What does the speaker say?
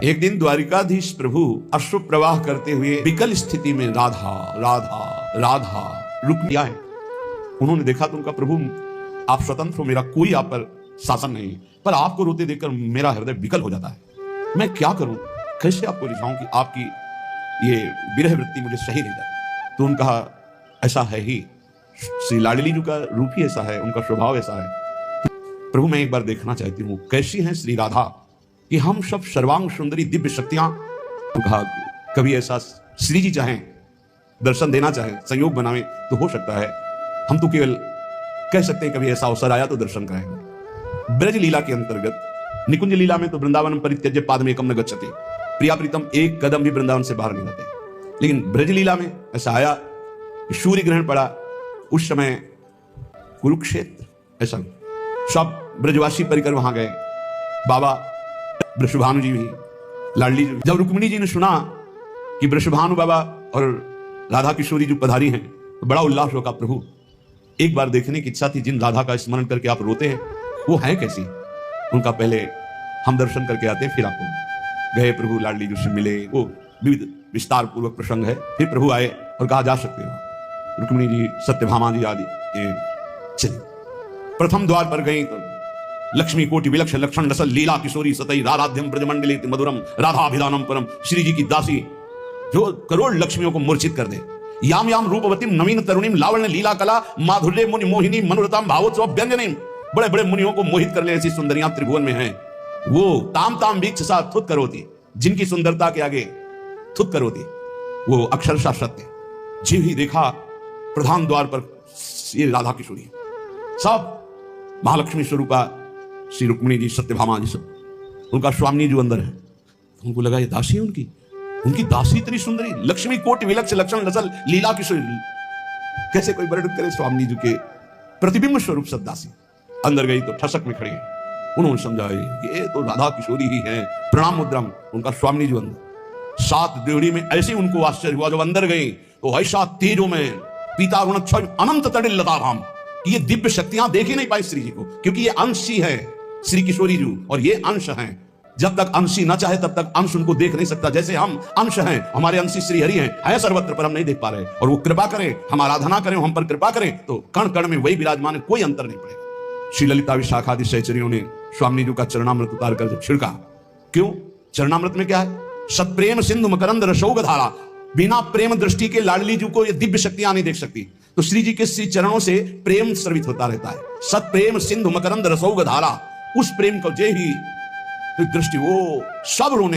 एक दिन द्वारिकाधीश प्रभु अश्रु प्रवाह करते हुए विकल स्थिति में राधा राधा राधा रुक्मिणी आए। उन्होंने देखा तो उनका प्रभु आप स्वतंत्र हो, मेरा कोई आप पर शासन नहीं, पर आपको रोते देखकर मेरा हृदय विकल हो जाता है। मैं क्या करूं, कैसे आपको रिझाऊं कि आपकी ये विरह वृत्ति मुझे सही नहीं जाती। तो उनका ऐसा है ही, श्री लाडली जी का रूप ही ऐसा है, उनका स्वभाव ऐसा है। प्रभु मैं एक बार देखना चाहती हूँ कैसी हैं श्री राधा कि हम सब सर्वांग सुंदरी दिव्य शक्तियां। तो कहा कभी ऐसा श्री जी चाहें, दर्शन देना चाहें, संयोग बनावे तो हो सकता है। हम तो केवल कह सकते हैं कभी ऐसा अवसर आया तो दर्शन कराएंगे। ब्रज लीला के अंतर्गत निकुंज लीला में तो वृंदावन परित्यज्य पाद में एकम न गच्छति, प्रिया प्रीतम एक कदम भी वृंदावन से बाहर नहीं जाते। लेकिन ब्रज लीला में ऐसा आया कि सूर्य ग्रहण पड़ा, उस समय कुरुक्षेत्र, ऐसा सब ब्रजवासी परिकर वहां गए। बाबा वृषभानु जी भी, लाडली जी। जब रुक्मिणी जी ने सुना कि वृषभानु बाबा और राधा किशोरी जी पधारी हैं तो बड़ा उल्लास होगा। प्रभु एक बार देखने की इच्छा थी, जिन राधा का स्मरण करके आप रोते हैं वो हैं कैसी, उनका पहले हम दर्शन करके आते हैं फिर आपको। गए प्रभु, लाडली जी से मिले, वो विविध विस्तार पूर्वक प्रसंग है। फिर प्रभु आए और कहा जा सकते हो। रुक्मिणी जी, सत्यभामा जी आदि चले। प्रथम द्वार पर गई तो लक्ष्मी कोटि विलक्ष लक्षण रसल लीला किशोरी सतई राराध्यम ब्रजमंडली मधुरम राधाभिधानम परम। श्री जी की दासी जो करोड़ लक्ष्मियों को मूर्छित कर दे। याम याम रूपवतीम नवीन तरुणीम लावण्य लीला कला माधुर्य मुनि मोहिनी मनोरताम भावोत्सव व्यंजनीम। बड़े बड़े मुनियों को मोहित करने ऐसी सुंदरियां त्रिभुवन में हैं। वो ताम ताम वीक्ष सा थुत करोती, जिनकी सुंदरता के आगे थुत करोती, वो अक्षरशः सत्य। जी ही देखा प्रधान द्वार पर ये राधा किशोरी, सब महालक्ष्मी स्वरूपा श्री रुक्मिणी जी, सत्यभामा जी, सब उनका स्वामी जो अंदर है। उनको लगा ये दासी है उनकी दासी इतनी सुंदरी, लक्ष्मी कोटि विलक्ष लक्षण रसल लीला किशोरी। कैसे कोई वर्णन करे स्वामी जी के प्रतिबिंब स्वरूप सब दासी। अंदर गई तो ठसक में खड़ी है। उन्होंने समझा ये तो राधा किशोरी ही है। प्रणाम मुद्रम, उनका स्वामी जो अंदर। सात देवड़ी में ऐसे उनको आश्चर्य हुआ। जब अंदर गई तो ऐसा तेजों में पीता अनंत तड़िल लता भाम, ये दिव्य शक्तियां देख ही नहीं पाई श्री जी को, क्योंकि ये अंशी है श्री किशोरी जी और ये अंश हैं। जब तक अंशी ना चाहे तब तक अंश उनको देख नहीं सकता। जैसे हम अंश हैं, हमारे अंशी श्री हरि हैं, है सर्वत्र पर हम नहीं देख पा रहे। और वो कृपा करें, हम आराधना करें, हम पर कृपा करें तो कण कण में वही विराजमान है, कोई अंतर नहीं पड़ेगा। श्री ललिता विशाखादि सहचरियों ने स्वामी जी का चरणामृत उतार कर छिड़का। क्यों? चरणामृत में क्या है? सत्प्रेम सिंधु मकरंद रसौग धारा। बिना प्रेम दृष्टि के लाडली जी को ये दिव्य शक्तियां नहीं देख सकती। तो श्री जी के श्री चरणों से प्रेम स्रवित होता रहता है। सत्प्रेम सिंधु मकरंद रसौग धारा, उस प्रेम को जे ही दृष्टि वो सब रोने